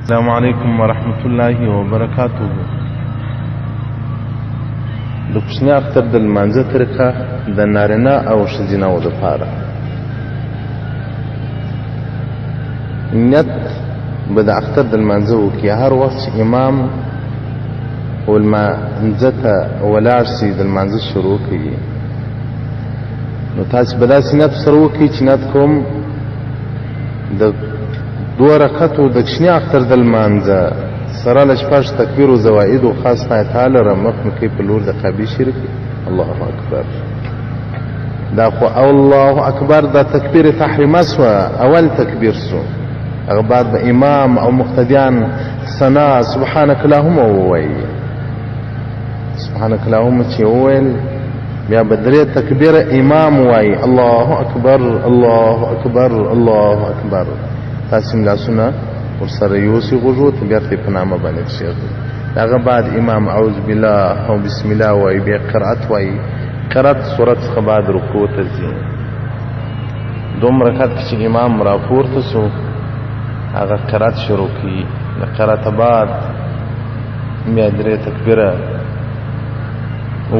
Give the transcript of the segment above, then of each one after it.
السلام علیکم ورحمت الله وبرکاته. د کوچني اختر د لمانځه طریقه د نارینه او ښځینه‌و دپاره. نیت به د اختر د لمانځه وکړي. هر وخت چې امام ولمانځه ته ولاړ شي د لمانځه شروع کوي، نو تاسې به داسې نیت سره وکړئ چې نیت کوم د 2 رکعتو د کوچني اختر د لمانځه سره له 6 تکبیر و زوائدو خاص خدای تعالی را مخ مکې په لور د کعبې شریفې. الله اکبر. دا خو الله اکبر دا تکبیر تحریمه سوه، اول تکبیر سو. هغه بعد به امام او مقتدیان ثنا سبحانک اللهم ووایي. سبحانک اللهم چې وویل بیا به 3 تکبیر امام وایي. الله اکبر الله اکبر الله اکبر. تاسې لاسونه ورسره یوسئ غوږو ته، بیا په نامه باندې کښېږدئ. د هغه بعد امام اعوذ بالله او بسم الله وایي، بیا قرأت وایي. قرأت صورت څخه بعد رکوع ته ځي. 2 رکعت کې چې امام راپورته سو، هغه قرأت شروع کړي. د قرأت بعد بیا 3 تکبیره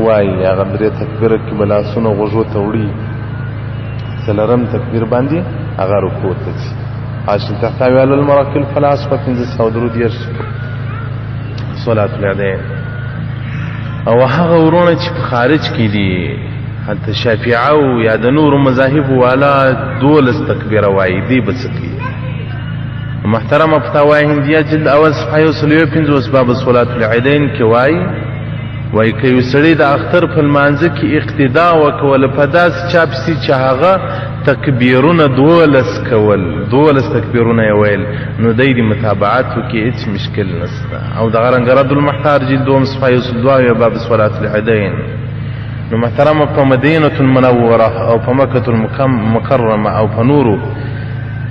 وایي. هغه 3 تکبیره کې به لاسونه غوږو ته وړي. 4م تکبیر باندې هغه رکوع ته ځي. عاشق تحتوي على المراكل فلا أسفة 510 صلاة العيدين. او هغه ورونه چې په خارج کې دي، حتی شافعه او یا د نور مذاهب والا 12 تکبیره وایي. دی به څه کوي؟ محترمه فتاوی هندیه جلد اول صفحه 150 باب صلاة العيدين کې وایي که یو سړی د اختر په لمانځه کې اقتدا وکوله په داسې چا پسې چې هغه تکبیرونه 12 کول، 12 تکبیرونه یې ویل، نو دی د متابعت وکړي، هېڅ مشکل نشته. او دغه رنګه رد المحتار جلد 2 صفحه 102 باب صلاة العيدين. نو محترمه په مدینة المنوره او په مکة المکرمه او په نورو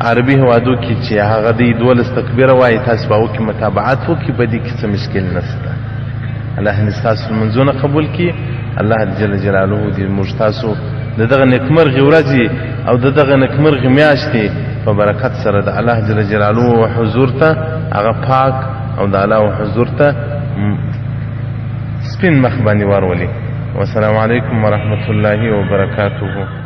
عربي هوادو کې چې هغه دی 12 تکبیره وایي، تاسې به وکړي متابعت وکړي، په دې کې څه مشکل نشته. الله دې ستاسو لمونځونه قبول کړي. الله جل جلاله دې موږ تاسو د دغه نیکمرغې ورځې او د دغه نیکمرغې میاشتې په برکت سره د الله جل جلاله حضور ته هغه پاک او د الله حضور ته سپین مخ باندې ورولي. والسلام علیکم ورحمة الله وبرکاته.